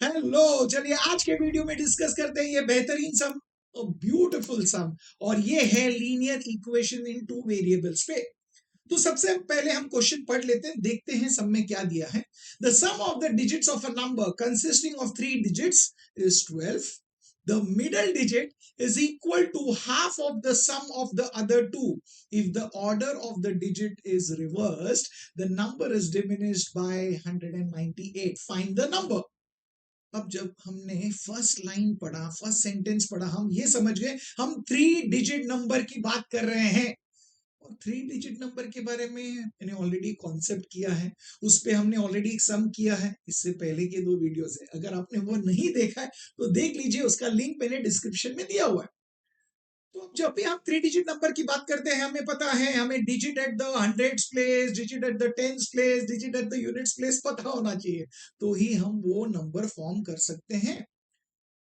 Hello, चलिए आज के वीडियो में डिस्कस करते हैं ये बेहतरीन सम, ब्यूटीफुल सम, और ये है linear equation in two variables पे। तो सबसे पहले हम क्वेश्चन पढ़ लेते हैं, देखते हैं सम में क्या दिया है। The sum of the digits of a number consisting of 3 digits is 12. The middle digit is equal to half of the sum of the other two. If the order of the digit is reversed, the number is diminished by 198. Find the number. अब जब हमने first line पढ़ा, first sentence पढ़ा, हम ये समझ गए हम 3 डिजिट नंबर की बात कर रहे हैं। और 3 डिजिट नंबर के बारे में मैंने ऑलरेडी कॉन्सेप्ट किया है, उस पे हमने ऑलरेडी एक सम किया है इससे पहले के 2 वीडियोस है। अगर आपने वो नहीं देखा है तो देख लीजिए, उसका लिंक मैंने डिस्क्रिप्शन में दिया हुआ है। तो जब भी हम 3 डिजिट नंबर की बात करते हैं, हमें पता है, हमें digit at the hundreds place, digit at the tens place, digit at the units place पता होना चाहिए, तो ही हम वो नंबर फॉर्म कर सकते हैं।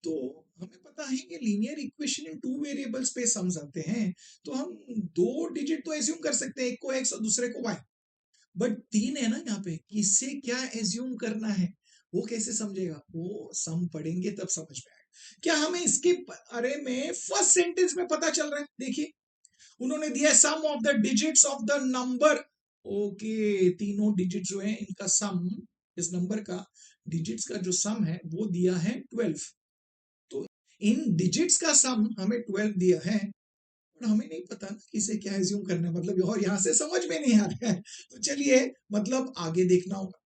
तो हमें पता है कि linear equation in two variables पे सम्स आते हैं, तो हम 2 डिजिट तो एज्यूम कर सकते हैं, एक को एक्स और दूसरे को वाई। बट 3 है ना यहाँ पे, किससे क्या एज्यूम करना है वो कैसे समझेगा, वो सम पढ़ेंगे तब समझ में आएगा। क्या हमें इसके बारे में फर्स्ट सेंटेंस में पता चल रहा है? देखिए, उन्होंने दिया some of the digits of the number. Okay, तीनों डिजिट जो है इनका सम, इस नंबर का डिजिट्स का जो सम है वो दिया है 12। तो इन डिजिट्स का सम हमें 12 दिया है, पर हमें नहीं पता किसे क्या एज्यूम करना है, मतलब और यहां से समझ में नहीं आ रहा है। तो चलिए, मतलब आगे देखना होगा।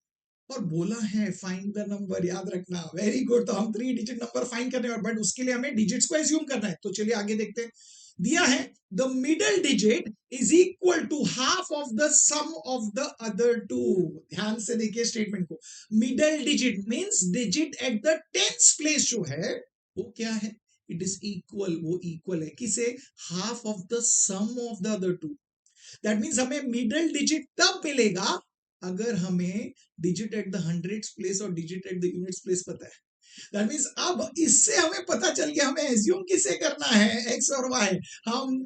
और बोला है फाइंड द नंबर, याद रखना, वेरी गुड। तो हम 3 डिजिट नंबर फाइंड करने हैं, बट उसके लिए हमें डिजिट्स को एज्यूम करना है। तो चलिए आगे देखते हैं। दिया है the middle digit is equal to half of the sum of the other two. ध्यान से देखिए स्टेटमेंट को। Middle digit means digit at the tens place जो है वो क्या है? इट इज इक्वल, वो इक्वल है किसे? Half of the sum of the other two. That means हमें मिडल डिजिट तब मिलेगा अगर हमें digit at the hundreds place और digit at the units place पता है। दैट मीन्स अब इससे हमें पता चल गया हमें एज्यूम किसे करना है, एक्स और वाई। हम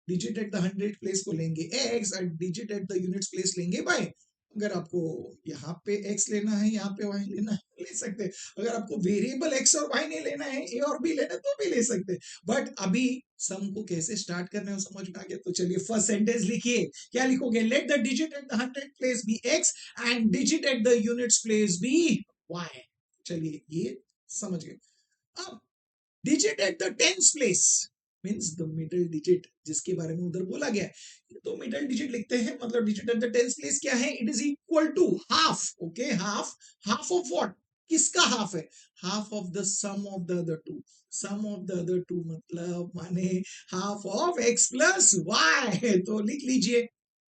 digit at the hundred place को लेंगे एक्स और digit at the units place लेंगे वाई। अगर आपको यहाँ पे x लेना है, यहाँ पे y लेना है, ले सकते हैं। अगर आपको वेरिएबल x और y नहीं लेना है, a और b लेना है, तो भी ले सकते हैं। बट अभी सम को कैसे स्टार्ट करना है वो समझ में आ गया। तो चलिए फर्स्ट सेंटेंस लिखिए। क्या लिखोगे? Let the digit at the hundred place be x and digit at the units place be y। चलिए ये समझ गए। अब digit at the tens place means the middle digit, जिसके बारे में उधर बोला गया है, तो मिडिल डिजिट लिखते हैं, मतलब digit at the tens place क्या है? It is equal to half. Okay, half. Half of what? किसका हाफ है? Half of the sum of the other two. Sum of the other two मतलब माने half of x plus y. तो लिख लीजिए,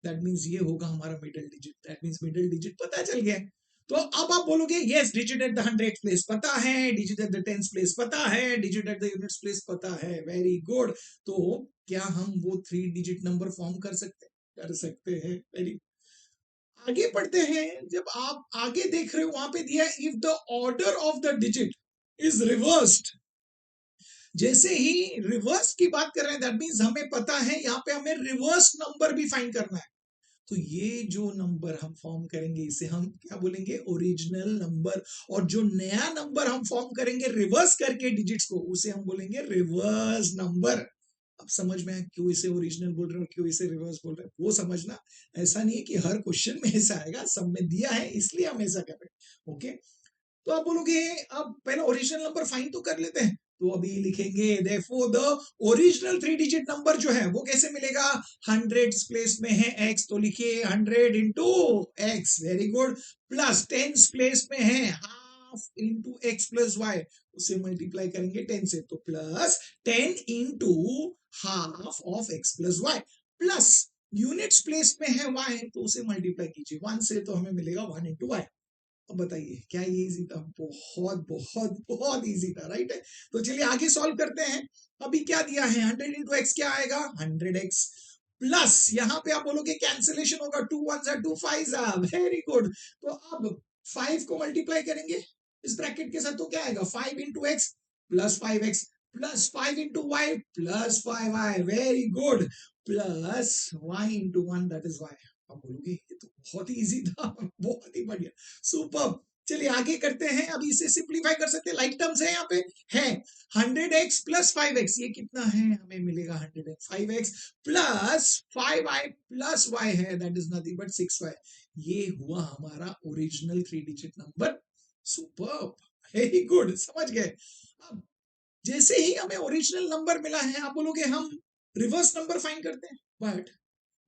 that means ये होगा हमारा middle digit. That means middle digit पता चल गया। तो अब आप बोलोगे yes, digit at the hundred place पता है, digit at the tens place पता है, digit at the units place पता है, वेरी गुड। तो क्या हम वो 3 डिजिट नंबर फॉर्म कर सकते हैं? कर सकते हैं, वेरी। आगे पढ़ते हैं। जब आप आगे देख रहे हो वहां पे दिया if the order of the digit is reversed. जैसे ही रिवर्स की बात कर रहे हैं, दैट मीन्स हमें पता है यहाँ पे हमें रिवर्स नंबर भी फाइंड करना है। तो ये जो नंबर हम फॉर्म करेंगे इसे हम क्या बोलेंगे? Original number. और जो नया नंबर हम फॉर्म करेंगे रिवर्स करके डिजिट्स को, उसे हम बोलेंगे रिवर्स नंबर। अब समझ में आया क्यों इसे ओरिजिनल बोल रहे हो, क्यों इसे रिवर्स बोल रहे हैं, वो समझना। ऐसा नहीं है कि हर क्वेश्चन में ऐसा आएगा, सब में दिया है इसलिए हम ऐसा कर रहे हैं। ओके, तो आप बोलोगे अब पहले ओरिजिनल नंबर फाइंड तो कर लेते हैं। तो अभी लिखेंगे therefore the original 3 digit number जो है वो कैसे मिलेगा? हंड्रेड्स प्लेस में है x, तो लिखिए 100 into x, very good. Plus tens place में है half into x plus y, उसे मल्टीप्लाई करेंगे 10 से, तो plus 10 into half of x plus y. Plus units place में है y, तो उसे मल्टीप्लाई कीजिए 1 से, तो हमें मिलेगा 1 इंटू वाई। अब बताइए क्या ये इजी था? बहुत बहुत बहुत इजी था, राइट है। तो चलिए आगे सॉल्व करते हैं। अभी क्या दिया है? 100 इंटू एक्स क्या आएगा? 100x। प्लस यहाँ पे आप बोलोगे कैंसिलेशन होगा, 2 1 2 5, वेरी गुड। तो अब 5 को मल्टीप्लाई करेंगे इस ब्रैकेट के साथ, तो क्या आएगा? 5 into x plus 5x plus 5 into y plus 5y, very good. Plus y into 1, that is y। आप बोलोगे ये तो बहुत ही इजी था, बहुत ही बढ़िया, सुपर। चलिए आगे करते हैं, अभी इसे सिंप्लीफाई कर सकते हैं, लाइक टर्म्स है यहाँ पे, है 100x प्लस 5x, ये कितना है, हमें मिलेगा 105x plus 5y plus y है, that is nothing but 6y। ये हुआ हमारा original 3 digit number. Superb, very good, समझ गए। अब जैसे ही हमें ओरिजिनल नंबर मिला है, आप बोलोगे हम रिवर्स नंबर फाइंड करते हैं, बट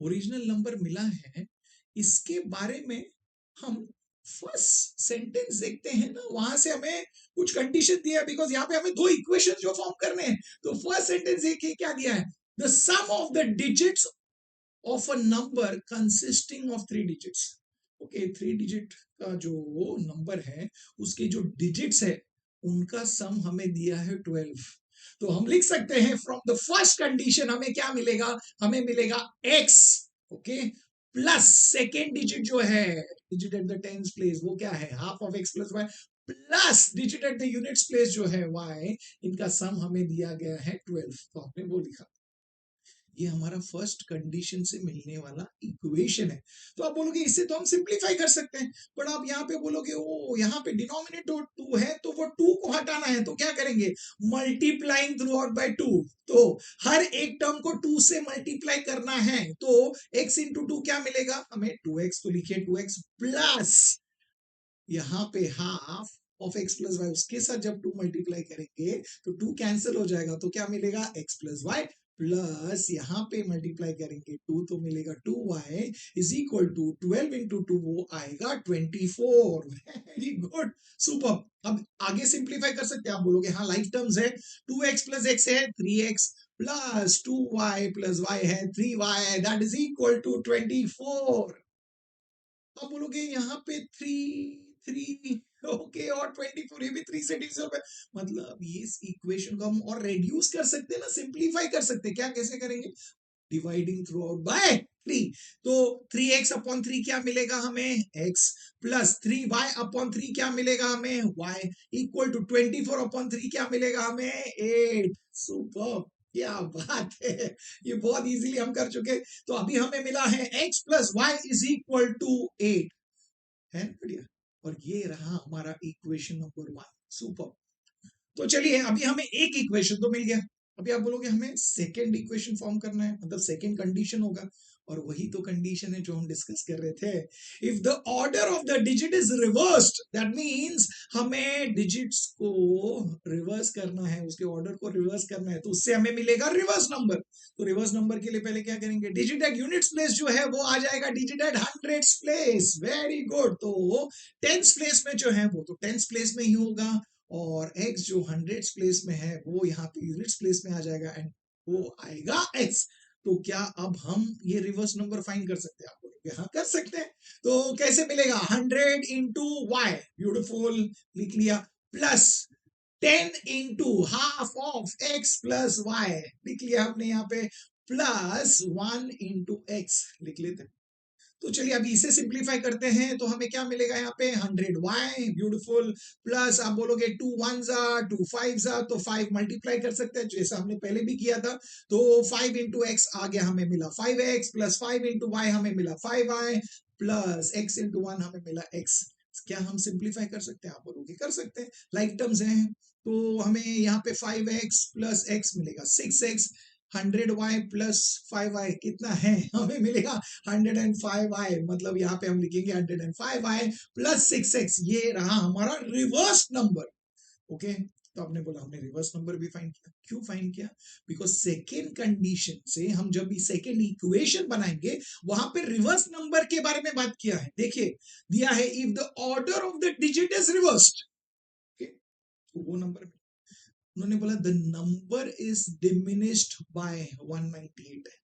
ओरिजिनल नंबर मिला है, इसके बारे में हम फर्स्ट सेंटेंस देखते हैं ना, वहां से हमें कुछ कंडीशन दिया है, बिकॉज यहाँ पे हमें दो इक्वेशन जो फॉर्म करने हैं। तो फर्स्ट सेंटेंस देखिए क्या दिया है, the sum of the digits of a number consisting of 3 digits. Okay, 3 digit का जो नंबर है, उसके जो डिजिट्स है, उनका सम हमें दिया है 12। तो हम लिख सकते हैं फ्रॉम द फर्स्ट कंडीशन हमें क्या मिलेगा, हमें मिलेगा x, okay, plus second digit जो है, digit at the tens place, वो क्या है, half of x plus y, plus digit at the units place जो है y, इनका सम हमें दिया गया है 12। तो हमने वो लिखा, ये हमारा फर्स्ट कंडीशन से मिलने वाला इक्वेशन है। तो आप बोलोगे इससे तो हम सिंप्लीफाई कर सकते हैं, पर आप यहाँ पे बोलोगे ओ यहाँ पे डिनोमिनेटर 2 है, तो वो 2 को हटाना है, तो क्या करेंगे, मल्टीप्लाइंग थ्रू आउट बाय 2। तो हर एक टर्म को 2 से मल्टीप्लाई करना है, तो x इंटू 2 क्या मिलेगा हमें, 2x, तो लिखिए 2x प्लस यहाँ पे half of x plus y, उसके साथ जब 2 मल्टीप्लाई करेंगे तो 2 कैंसिल हो जाएगा, तो क्या मिलेगा, x प्लस वाई प्लस यहाँ पे मल्टीप्लाई करेंगे 2, तो मिलेगा 2y is equal to 12 into 2, वो आएगा 24। Very good, super. अब आगे सिंप्लीफाई कर सकते हैं, आप बोलोगे हाँ लाइक टर्म्स है, 2x प्लस x है 3x plus 2y plus y है 3y, that is equal to 24। आप बोलोगे यहाँ पे 3 ओके, और 24, ये भी 3 से डिविजिबल है, मतलब ये इस इक्वेशन को हम और रेड्यूस कर सकते हैं ना, सिंप्लीफाई कर सकते हैं, क्या कैसे करेंगे, डिवाइडिंग थ्रू आउट बाय 3। तो 3x अपॉन 3 क्या मिलेगा हमें, x प्लस 3y अपॉन 3 क्या मिलेगा हमें, y इक्वल टू 24 अपॉन 3 क्या मिलेगा हमें, 8। सुपर, क्या बात है, ये बहुत इजीली हम कर चुके। तो अभी हमें मिला है x plus y is equal to 8, है ना बढ़िया, और ये रहा हमारा इक्वेशन नंबर 1। सुपर। तो चलिए अभी हमें एक इक्वेशन तो मिल गया, अभी आप बोलोगे हमें सेकेंड इक्वेशन फॉर्म करना है, मतलब सेकेंड कंडीशन होगा, और वही तो कंडीशन है जो हम डिस्कस कर रहे थे। If the order of the digit is reversed, that means हमें डिजिट्स को रिवर्स करना है, उसके ऑर्डर को रिवर्स करना है, तो उससे हमें मिलेगा रिवर्स नंबर। तो रिवर्स नंबर के लिए पहले क्या करेंगे, डिजिट एट यूनिट्स प्लेस जो है वो आ जाएगा digit at hundreds place. Very good, तो टेंस प्लेस में जो है वो तो टेंस प्लेस में ही होगा, और x जो हंड्रेड्स प्लेस में है वो यहाँ पे यूनिट्स प्लेस में आ जाएगा, एंड वो आएगा x। तो क्या अब हम ये रिवर्स नंबर फाइंड कर सकते हैं, आप बोलोगे हाँ कर सकते हैं। तो कैसे मिलेगा, 100 इंटू वाई, ब्यूटिफुल, लिख लिया, plus 10 into half of x plus y, लिख लिया हमने यहाँ पे, प्लस 1 इंटू एक्स लिख लेते हैं। तो चलिए अभी इसे सिंप्लीफाई करते हैं, तो हमें क्या मिलेगा यहाँ पे, 100y, ब्यूटीफुल, प्लस आप बोलोगे 2 1 जा 2 5 जा, तो 5 मल्टीप्लाई कर सकते हैं जैसा हमने पहले भी किया था। तो 5 इंटू एक्स आ गया, हमें मिला 5x, प्लस 5 इंटू वाई हमें मिला 5y, प्लस x इंटू 1 हमें मिला x। क्या हम सिंप्लीफाई कर सकते हैं, आप बोलोगे कर सकते हैं, लाइक टर्म्स हैं, तो हमें यहाँ पे 5x प्लस x मिलेगा 6x, 100y प्लस 5y कितना है, हमें मिलेगा 105i, मतलब यहाँ पे हम लिखेंगे 105i प्लस 6x, ये रहा हमारा रिवर्स नंबर। ओके, तो आपने बोला हमने रिवर्स नंबर भी फाइंड किया, क्यों फाइंड किया, बिकॉज सेकेंड कंडीशन से हम जब भी सेकेंड इक्वेशन बनाएंगे वहां पे रिवर्स नंबर के बारे में बात किया है। देखिए दिया है, if the order of the digit is reversed, तो वो नंबर उन्होंने बोला the number is diminished by 198 है।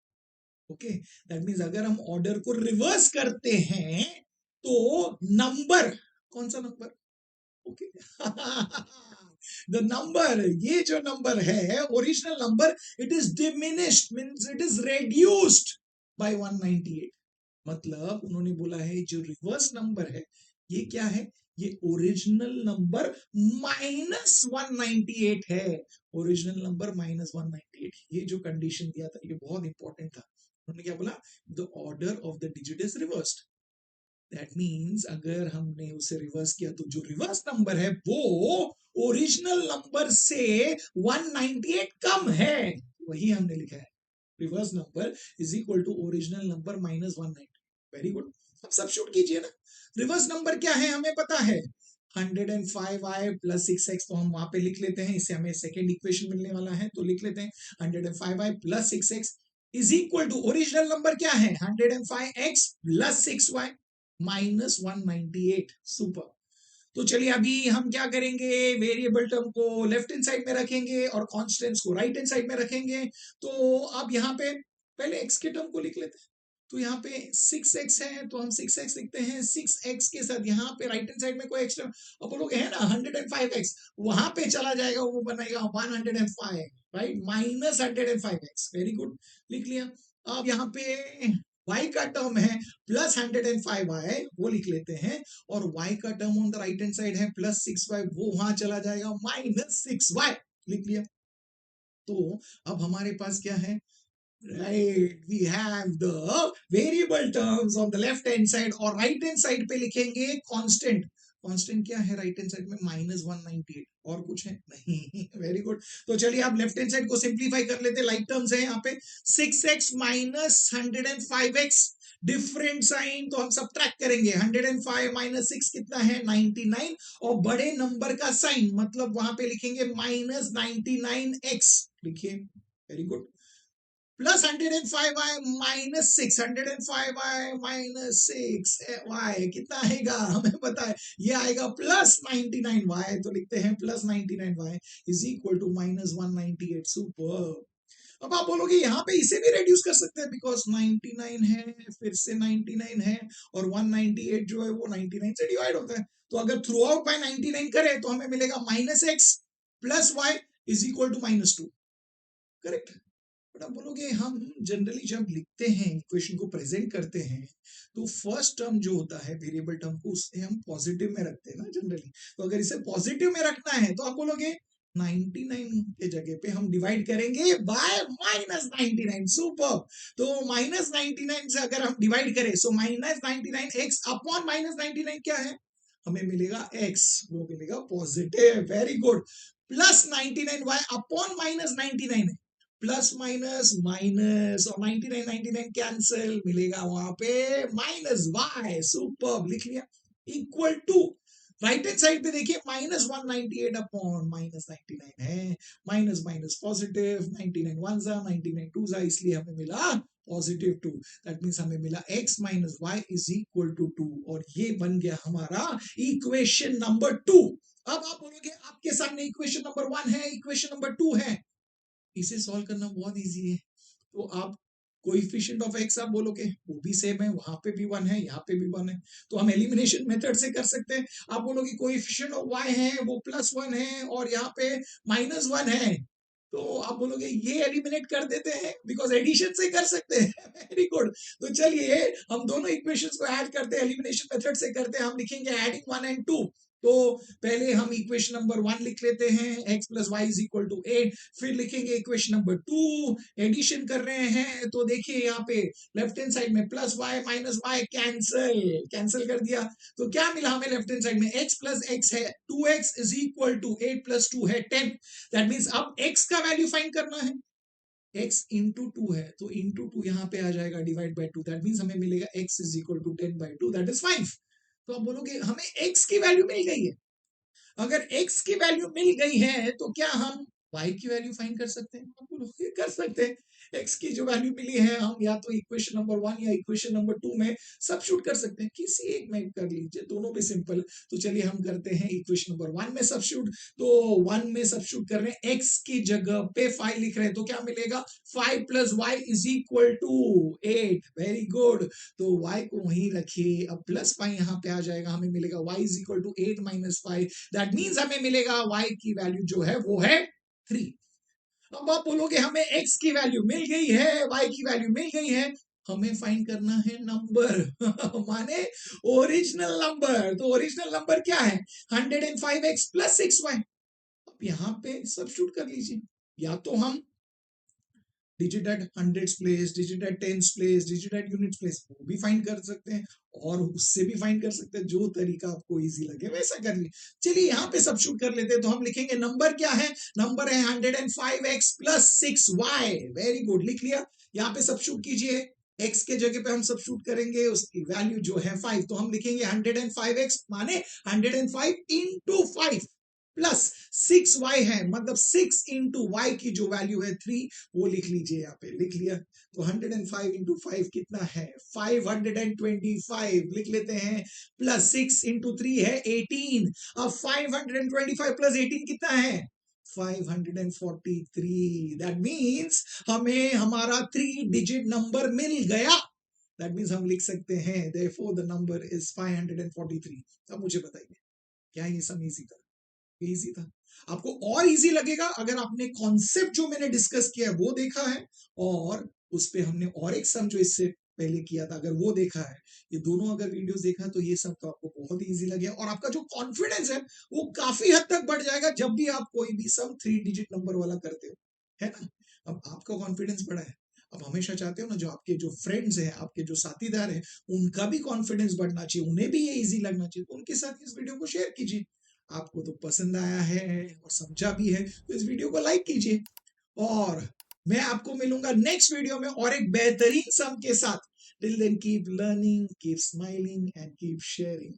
ओके, दैट मींस अगर हम ऑर्डर को रिवर्स करते हैं तो नंबर, कौन सा नंबर, ओके, द नंबर, ये जो नंबर है original number, it is diminished, means it is reduced by 198। मतलब उन्होंने बोला है जो रिवर्स नंबर है ये क्या है, ये ओरिजिनल नंबर माइनस 198 है, ओरिजिनल नंबर माइनस 198। ये जो कंडीशन दिया था ये बहुत इंपॉर्टेंट था। उन्होंने क्या बोला, the order of the digit is reversed. That means अगर हमने उसे रिवर्स किया तो जो रिवर्स नंबर है वो ओरिजिनल नंबर से 198 कम है, वही हमने लिखा है। Reverse number is equal to original number minus 190। Very good. अब सब्स्टिट्यूट कीजिए ना। रिवर्स नंबर क्या है हमें पता है, 105i प्लस 6x, तो हम वहां पे लिख लेते हैं, इससे हमें सेकेंड इक्वेशन मिलने वाला है, तो लिख लेते हैं 105i plus 6x is equal to original number क्या है 105x plus 6y minus 198। Super. तो चलिए अभी हम क्या करेंगे, वेरिएबल टर्म को लेफ्ट हैंड साइड में रखेंगे और कॉन्स्टेंट्स को राइट हैंड साइड में रखेंगे। तो अब यहाँ पे पहले x के टर्म को लिख लेते हैं। तो यहाँ पे 6x है तो हम 6x लिखते हैं, 6x के साथ यहाँ पे राइट हैंड साइड में कोई एक्स्ट्रा, अब बोलोगे है ना 105x, वहां पे चला जाएगा, वो बनेगा 105, right, minus 105x। Very good, लिख लिया। अब यहाँ पे y का टर्म है प्लस 105y, वो लिख लेते हैं, और y का term on the right hand side है प्लस 6y, वो वहां चला जाएगा माइनस 6y, लिख लिया। तो अब हमारे पास क्या है, right, we have the variable terms on the left hand side, और राइट हैंड साइड पे लिखेंगे कांस्टेंट। कांस्टेंट क्या है राइट हैंड साइड में, माइनस 198, और कुछ है नहीं। Very good. तो चलिए आप लेफ्ट हैंड साइड को सिंप्लीफाई कर लेते हैं, लाइक टर्म्स है यहाँ पे 6x minus 105x, different sign, तो हम सब्ट्रैक्ट करेंगे, 105 माइनस 6 कितना है 99, और बड़े नंबर का साइन मतलब वहां पे लिखेंगे माइनस 99x, लिखिए। Very good. Plus 105y minus 6, 105y minus 6y कितना आएगा हमें पता है, ये आएगा प्लस 99y, तो लिखते हैं plus 99y is equal to minus 198। Super. अब आप बोलोगे यहाँ पे इसे भी रेड्यूस कर सकते हैं, बिकॉज 99 है, फिर से 99 है, और 198 जो है वो 99 से डिवाइड होता है, तो अगर थ्रू आउट बाय 99 करें तो हमें मिलेगा minus x plus y is equal to minus 2। Correct. But आप बोलोगे हम जनरली जब लिखते हैं, इक्वेशन को प्रेजेंट करते हैं, तो फर्स्ट टर्म जो होता है वेरिएबल टर्म को, उससे हम पॉजिटिव में रखते हैं ना जनरली। तो अगर इसे पॉजिटिव में रखना है तो आप बोलोगे 99 के जगह पे हम डिवाइड करेंगे बाय माइनस 99। सुपर। तो माइनस 99 से अगर हम डिवाइड करें, so minus 99 x upon minus 99 क्या है, हमें मिलेगा x, वो मिलेगा positive. Very good. Plus 99y upon minus 99 है, प्लस माइनस माइनस, और 99 99 कैंसिल, मिलेगा वहां पे माइनस y। सुपर, लिख लिया। Equal to right hand side पे देखिए माइनस 198 अपॉन माइनस 99 है, माइनस माइनस पॉजिटिव, 99 वन जा 99 टू जा, इसलिए हमें मिला पॉजिटिव 2। दैट मीन्स हमें मिला x minus y is equal to 2, और ये बन गया हमारा इक्वेशन नंबर 2। अब आप बोलोगे आपके सामने इक्वेशन नंबर 1 है, इक्वेशन नंबर 2 है, इसे सॉल्व करना बहुत इजी है। तो आप कोएफिशिएंट ऑफ एक्स आप बोलोगे, वो भी सेम है, वहां पे भी 1 है, यहाँ पे भी 1 है, तो हम एलिमिनेशन मेथड से कर सकते हैं। आप बोलोगे कोएफिशिएंट ऑफ वाई है, वो +1 है, और यहाँ पे -1 है, तो आप बोलोगे ये एलिमिनेट कर देते हैं, बिकॉज एडिशन से कर सकते हैं। Very good. तो चलिए हम दोनों इक्वेशंस को ऐड करते हैं, एलिमिनेशन मेथड से करते हैं। हम लिखेंगे एडिंग 1 and 2। तो पहले हम इक्वेशन नंबर 1 लिख लेते हैं, x plus y is equal to 8, फिर लिखेंगे इक्वेशन नंबर 2, एडिशन कर रहे हैं, तो देखिए यहाँ पे लेफ्ट हैंड साइड में plus y minus y cancel, cancel कर दिया, तो क्या मिला हमें लेफ्ट हैंड साइड में, x प्लस x है 2x is equal to 8 plus 2 है 10। दैट मीन्स अब x का वैल्यू फाइंड करना है, x इंटू 2 है, तो इंटू 2 यहाँ पे आ जाएगा डिवाइड बाय 2, दैट मीन्स हमें मिलेगा x is equal to 10/2, that is 5। तो आप बोलोगे हमें x की वैल्यू मिल गई है, अगर x की वैल्यू मिल गई है तो क्या हम y की वैल्यू फाइंड कर सकते हैं, आप बोलोगे कर सकते हैं। x की जो वैल्यू मिली है हम या तो इक्वेशन नंबर 1 या इक्वेशन नंबर 2 में सब्स्टिट्यूट कर सकते हैं, किसी एक में कर लीजिए, दोनों भी सिंपल। तो चलिए हम करते हैं इक्वेशन नंबर 1 में सब्स्टिट्यूट। तो 1 में सब्स्टिट्यूट कर रहे हैं, x की जगह पे 5 लिख रहे हैं, तो क्या मिलेगा 5 plus y is equal to 8। Very good. तो y को वहीं रखिए, अब प्लस 5 यहाँ पे आ जाएगा, हमें मिलेगा y is equal to 8 minus 5, that means हमें मिलेगा y की वैल्यू जो है वो है 3। अब आप बोलोगे हमें x की वैल्यू मिल गई है, y की वैल्यू मिल गई है, हमें फाइंड करना है नंबर। माने ओरिजिनल नंबर। तो ओरिजिनल नंबर क्या है 105x प्लस 6y। अब यहाँ पे सब्स्टिट्यूट कर लीजिए, या तो हम digit at hundreds place, digit at tens place, digit at units place, वो भी फाइंड कर सकते हैं और उससे भी फाइंड कर सकते हैं। जो तरीका आपको इजी लगे वैसा कर लीजिए। चलिए यहाँ पे सबशूट कर लेते हैं। तो हम लिखेंगे नंबर क्या है, नंबर है 105x plus 6y। Very good, लिख लिया। यहाँ पे सबशूट कीजिए, x के जगह पे हम सबशूट करेंगे, उसकी वैल्यू जो है 5, तो हम लिखेंगे 105x माने 105 इंटू 5 प्लस 6y है, मतलब 6 इंटू वाई की जो वैल्यू है 3, वो लिख लीजिए। यहाँ पे लिख लिया। तो 105 इंटू 5 कितना है, 525 लिख लेते हैं, प्लस 6 इंटू 3 है 18। अब 525 प्लस 18 कितना है, 543। दैट मीन्स हमें हमारा 3 डिजिट नंबर मिल गया। दैट मीन्स हम लिख सकते हैं therefore the number is 543। अब मुझे बताइए, क्या ये सम इजी था? इजी था। आपको और इजी लगेगा अगर आपने कॉन्सेप्ट जो मैंने डिस्कस किया है वो देखा है, और उस पे हमने और एक सम जो इससे पहले किया था अगर वो देखा है, ये दोनों अगर वीडियोस देखा तो ये सब तो आपको बहुत ही इजी लगेगा, और आपका जो कॉन्फिडेंस है वो काफी हद तक बढ़ जाएगा जब भी आप कोई भी सम 3 डिजिट नंबर वाला करते हो, है ना। अब आपका कॉन्फिडेंस बढ़ा है, आप हमेशा चाहते हो ना जो आपके जो फ्रेंड्स हैं, आपके जो साथीदार हैं, उनका भी कॉन्फिडेंस बढ़ना चाहिए, उन्हें भी ये इजी लगना चाहिए, तो उनके साथ इस वीडियो को शेयर कीजिए। आपको तो पसंद आया है और समझा भी है तो इस वीडियो को लाइक कीजिए, और मैं आपको मिलूंगा नेक्स्ट वीडियो में और एक बेहतरीन सम के साथ। Till then keep learning, keep smiling and keep sharing.